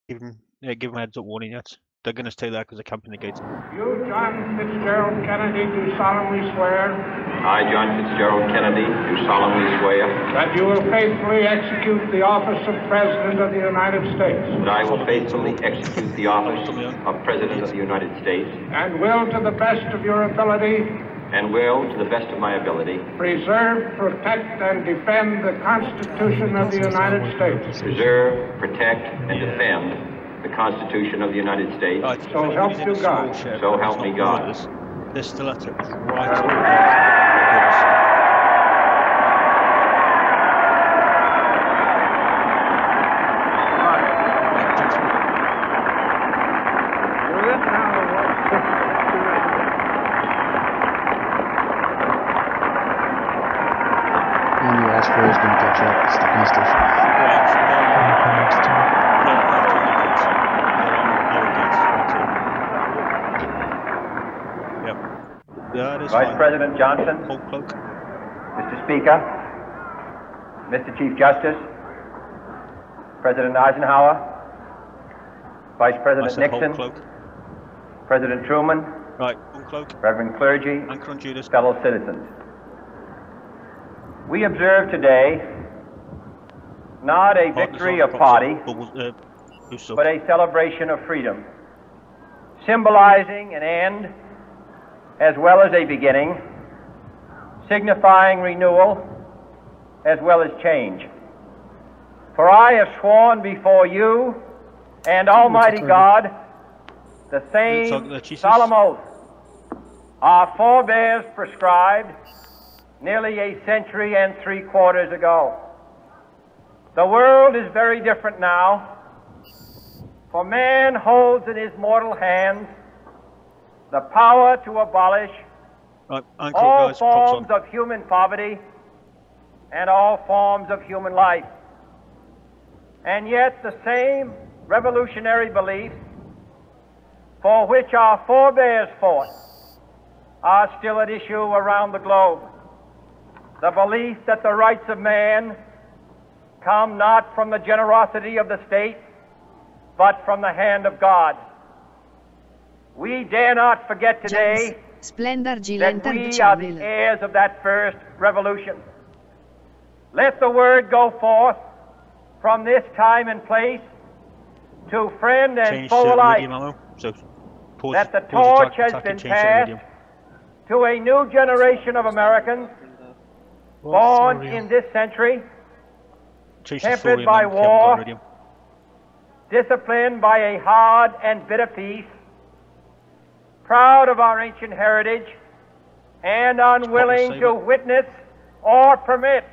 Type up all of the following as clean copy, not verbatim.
Give them a heads up warning yet. They're going to stay there because they're camping the gates. You, John Fitzgerald Kennedy, do solemnly swear. I, John Fitzgerald Kennedy, do solemnly swear. That you will faithfully execute the office of President of the United States. That I will faithfully execute the office of President of the United States. And will, to the best of your ability. And will, to the best of my ability. Preserve, protect, and defend the Constitution of the United States. Preserve, protect, and defend the Constitution of the United States. Right, so help you God. So help me God. This stiletto is right. And you ask for is going to catch up. It's the Constitution. Vice President Johnson, Cloak. Mr. Speaker, Mr. Chief Justice, President Eisenhower, Vice President Nixon, President Truman, Reverend clergy, fellow citizens. We observe today not a victory of party, but a celebration of freedom, symbolizing an end as well as a beginning, signifying renewal as well as change. For I have sworn before you and Almighty God the same solemn oath our forebears prescribed nearly a century and 3/4 ago. The world is very different now, for man holds in his mortal hands the power to abolish all forms of human poverty and all forms of human life. And yet the same revolutionary beliefs for which our forebears fought are still at issue around the globe. The belief that the rights of man come not from the generosity of the state, but from the hand of God. We dare not forget today that we are the heirs of that first revolution. Let the word go forth from this time and place to friend and foe alike that the torch has been passed to a new generation of Americans born in this century, tempered by war, disciplined by a hard and bitter peace, proud of our ancient heritage, and unwilling to witness or permit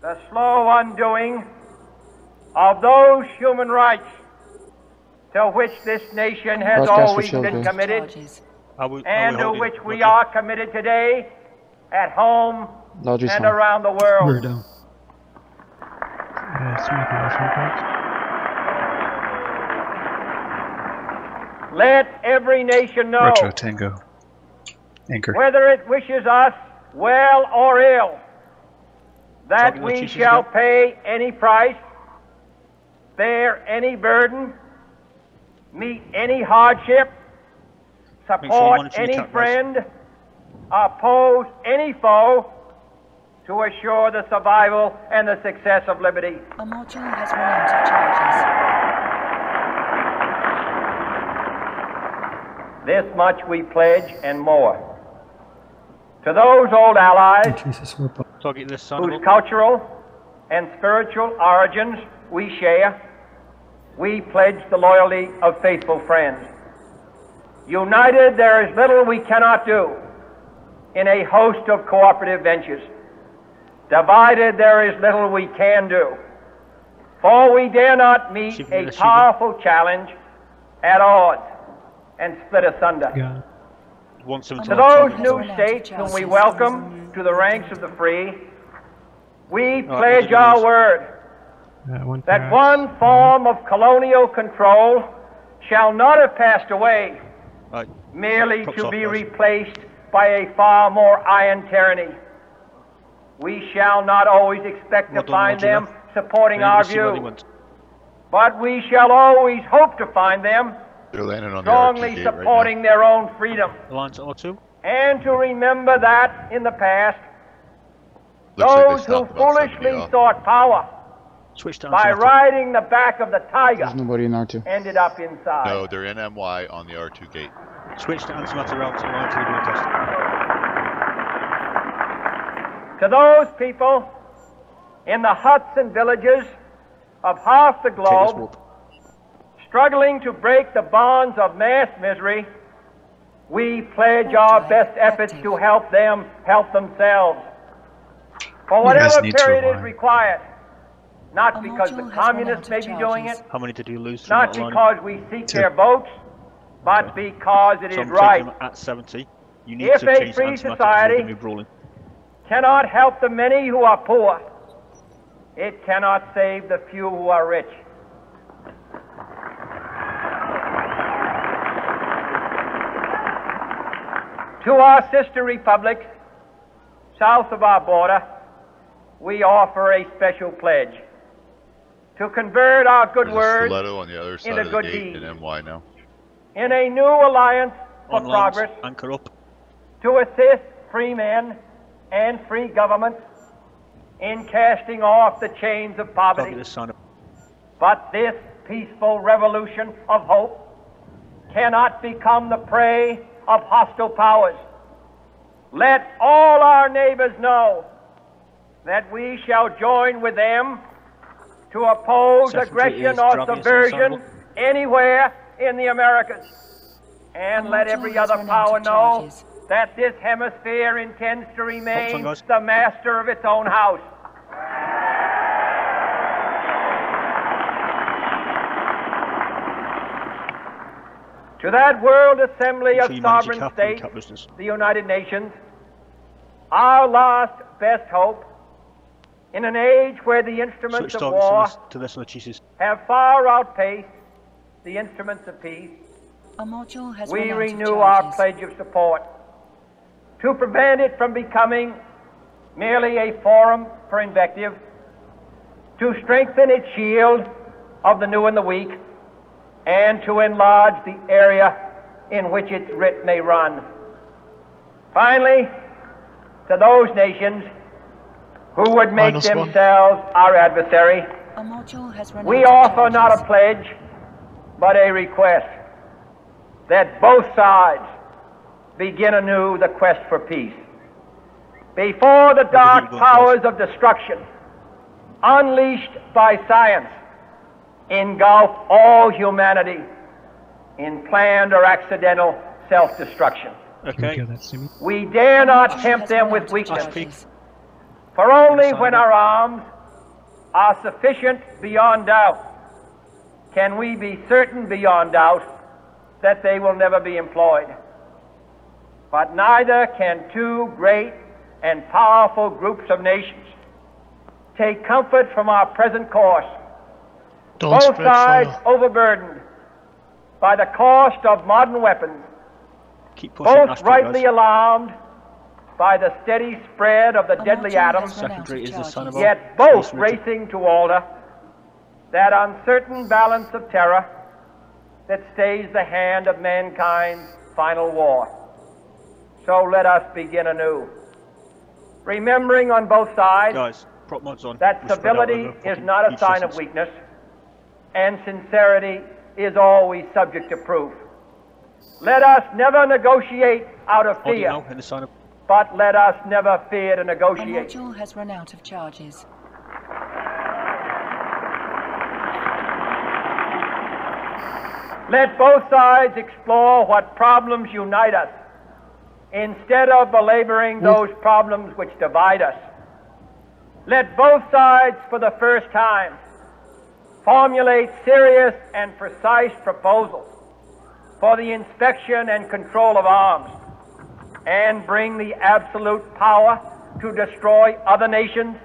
the slow undoing of those human rights to which this nation has always been committed, and to which we are committed today at home and around the world. Let every nation know, whether it wishes us well or ill, that we shall pay any price, bear any burden, meet any hardship, support any friend, oppose any foe, to assure the survival and the success of liberty. A module has run out of charges. This much we pledge and more. To those old allies whose cultural and spiritual origins we share, we pledge the loyalty of faithful friends. United, there is little we cannot do in a host of cooperative ventures. Divided, there is little we can do, for we dare not meet a powerful challenge at odds and split asunder. To those new states whom we welcome to the ranks of the free, we pledge our word that one form of colonial control shall not have passed away, merely to be replaced by a far more iron tyranny. We shall not always expect to find them supporting our view, but we shall always hope to find them They're landing on strongly the R2 gate supporting right their own freedom. Alliance R2. And to remember that in the past, now. Looks like those they who stopped about 70 foolishly off. sought power Switch to by anti-matter. riding the back of the tiger There's nobody in R2. ended up inside. No, they're in MY on the R2 gate. Switch to antimatter route to Alliance redoing test. To those people in the huts and villages of half the Take this globe warp. struggling to break the bonds of mass misery, we pledge our best efforts to help them help themselves. For whatever period is required, not because the communists may be doing it, How many did you lose through not not aligning? because we seek their votes, but because it So is I'm right. taking them at 70. You need If to a change the free antimatter society- to be brawling. Cannot help the many who are poor. It cannot save the few who are rich. To our sister republics, south of our border, we offer a special pledge to convert our good There's a words stiletto on the other side into of the good gate deeds in MY now. in a new alliance for On lines, progress anchor up. to assist free men and free governments in casting off the chains of Copy poverty. this sign up. But this peaceful revolution of hope cannot become the prey of hostile powers. Let all our neighbors know that we shall join with them to oppose Second aggression is or dropping us subversion ensemble. anywhere in the Americas. And let every other power know that this hemisphere intends to remain guys. the master of its own house. To that World Assembly Make of sure you manage your Sovereign cap and States, cap listeners. the United Nations, our last best hope, in an age where the instruments Switch of targets war to this on the cheeses. have far outpaced the instruments of peace, A module has we run out of renew our charges. pledge of support to prevent it from becoming merely a forum for invective, to strengthen its shield of the new and the weak, and to enlarge the area in which its writ may run. Finally, to those nations who would make themselves our adversary, A module has run we out of offer not charges. a pledge, but a request that both sides begin anew the quest for peace. Before the dark powers of destruction, unleashed by science, engulf all humanity in planned or accidental self-destruction. Okay. We dare not Module tempt has them run with out of weakness, charges. for only when our arms are sufficient beyond doubt can we be certain beyond doubt that they will never be employed. But neither can two great and powerful groups of nations take comfort from our present course, both sides overburdened by the cost of modern weapons, Keep pushing. both Astro, rightly guys. alarmed by the steady spread of the A deadly module atom, has run out of Secondary is the son of charges. a- yet both Space Richard. racing to alter that uncertain balance of terror that stays the hand of mankind's final war. So let us begin anew, remembering on both sides Guys, prop mods on. that We'll spread out civility over is fucking not a each sign of distance. weakness, and sincerity is always subject to proof. Let us never negotiate out of Hold it fear, now in the sign up. but let us never fear to A negotiate. module has run out of charges. Let both sides explore what problems unite us, instead of belaboring those problems which divide us. Let both sides, for the first time, formulate serious and precise proposals for the inspection and control of arms, and bring the absolute power to destroy other nations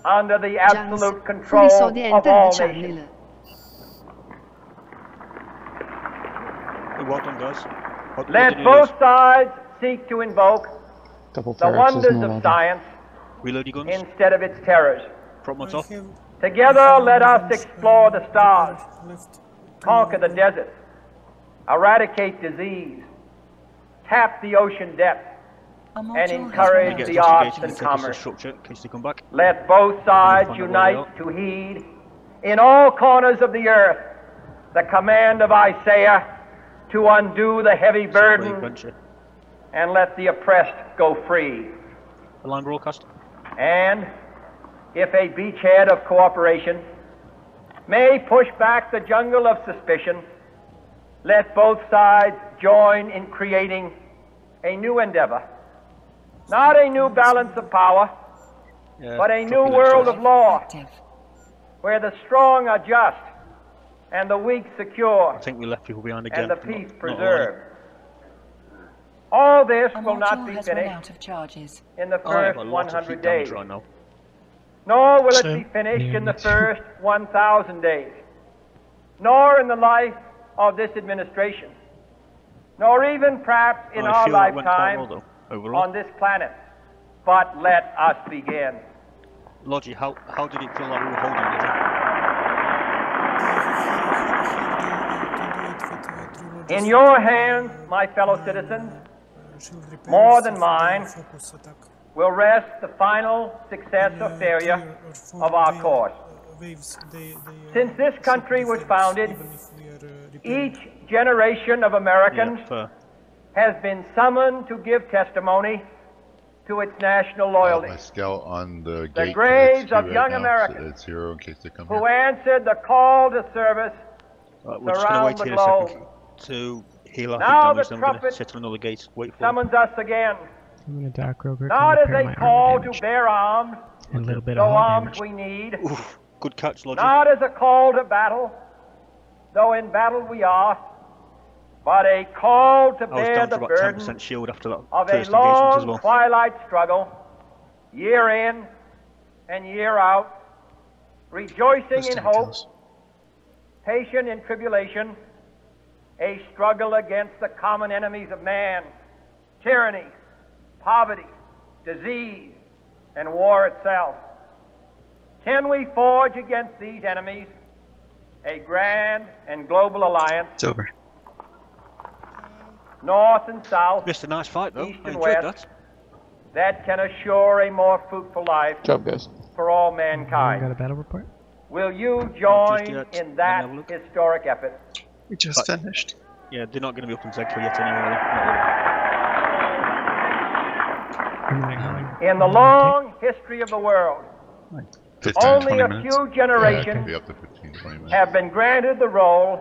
under the absolute control of all nations. Well done, guys. What did Let you both lose? sides seek to invoke Double the Ferox is wonders no of longer. science Reload your guns. instead of its terrors. Prop mods off. Together, let us explore the stars, conquer the deserts, eradicate disease, tap the ocean depths, A and module has encourage run the out. arts Investigate and and take us to commerce. structure in case they come back. Let both sides Find out where they unite to heed in all corners of the earth the command of Isaiah to undo the heavy It's a brave burden venture. and let the oppressed go free. The line broadcast. And if a beachhead of cooperation may push back the jungle of suspicion, let both sides join in creating a new endeavor. Not a new balance of power, Yeah, but a new copy that, world Charles. of law Active. where the strong are just and the weak secure I think we left people behind again. and the Not- peace not preserved. All this A will not module be has run finished out of charges. in the Oh, I have first a lot of 100 heat damage days, right now. nor will it So, be finished in the yeah. first 1,000 days, nor in the life of this administration, nor even perhaps in I our feel that went quite lifetime well, though, overall. on this planet. But let us begin. Logie, how did it feel like we were holding it? In your hands, my fellow citizens, more than mine, will rest the final success or failure of our course. Since this country was founded, each generation of Americans Yeah, has been summoned to give testimony to its national My loyalty, scout on the gate. to graves XQ of right young now, Americans so it's 0 in case they come who here. answered the call to service right, we're just going to around wait the here a globe. second to heal our Now heat the damage, then we're going to trumpet sit on another gate, wait for it. summons us again, I'm gonna dock real quick not and as repair a my call armor to damage. bear arms, And a little bit though of hull arms damage. we need, Oof, good catch, Logie. not as a call to battle, though in battle we are, but a call to I was bear down to the about burden 10% shield after that of a first engagement as long well. twilight struggle, year in and year out, rejoicing in hope, patient in tribulation, a struggle against the common enemies of man, tyranny, poverty, disease, and war itself. Can we forge against these enemies a grand and global alliance, It's over. north and south, Missed a nice fight though, East I and enjoyed west. that. that can assure a more fruitful life Good job, guys. for all Anyone mankind? got a battle report? Will you Not join just yet. in Let me that have a look. historic effort? We just finished. Yeah, they're not going to be up in Zegco yet anyway. Not In the long history of the world, 15, only 20 a minutes. few Yeah, it can generations be up to 15, 20 minutes. have been granted the role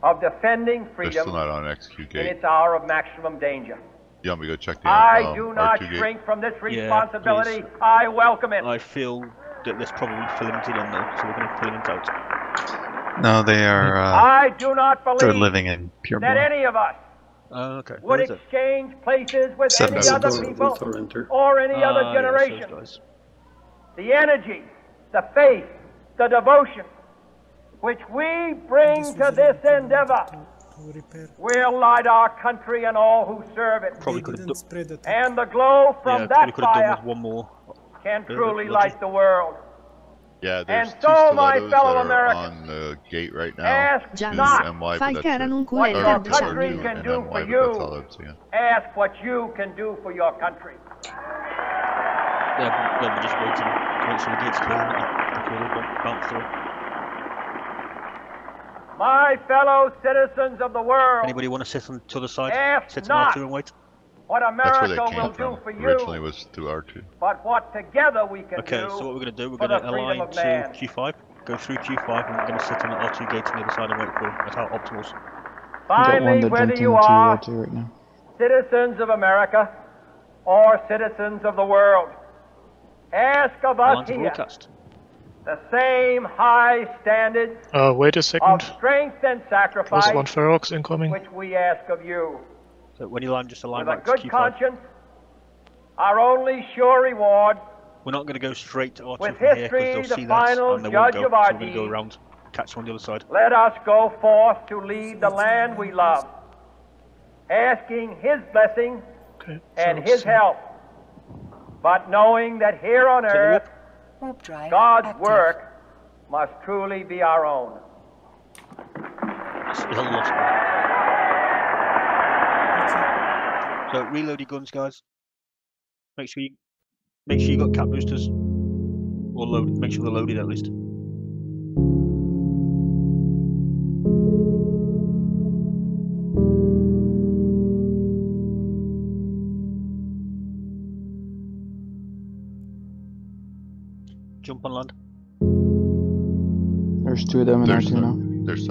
of defending They're freedom still not on XQ in gate. its hour of maximum danger. You want me to go check the I do not R2 gate? shrink from this Yeah, responsibility. please. I welcome it. I feel that there's probably filament in though, so we're going to filament out. No, they are. I do not They're believe living in pure that blood. any of us Okay. would Where is it? exchange places with Seven any seconds. other people or any other Ah, yes, generation. those guys. The energy, the faith, the devotion which we bring to this endeavor will light our country and all who serve it. Probably could have done. And the glow from Yeah, that probably could have done fire with one more. can Yeah, truly logic. light the world. Yeah, there's And two so, my stilettos fellow that are Americans, on the gate right now. ask Two not MY, but Fai that's chiar it. un what culet your de country bisogno. can And do MY, for but that's all you. I'd say. Ask what you can do for your country. Yeah, we're just waiting to make sure the gate's clear. And we'll bounce through. My fellow citizens of the world, Anybody want to sit on the other side? Ask Sit not. on R2 and wait? what That's where America they will came do from. for Originally you, was through R2. but what together we can Okay, do so what we're going to do, we're for going the to freedom align of to man. Q5, go through Q5, and we're going to sit on the R2 gate on the other side and wait for it. That's our optimals. We've got one Finally, that whether jumped you into are R2 right now. citizens of America or citizens of the world, ask of us Align to here broadcast. the same high standard Wait a of second. strength and Plus sacrifice one Ferox incoming. which we ask of you. So when you land, just align With a back to good Q5. conscience, our only sure reward, We're not going to go straight to R2 with from here history because they'll the see that final and they won't judge go. of our So we're going to go deeds, around, catch them on the other side. let us go forth to lead the land we love, asking His blessing Okay. and Ferox, His help, but knowing that here on Take the earth, Warp drive God's active. work must truly be our own. It's a lost one. So reload your guns, guys. Make sure you got cap boosters. Or load. Make sure they're loaded at least. Jump on land. There's 2 of them in There's R2 now. there's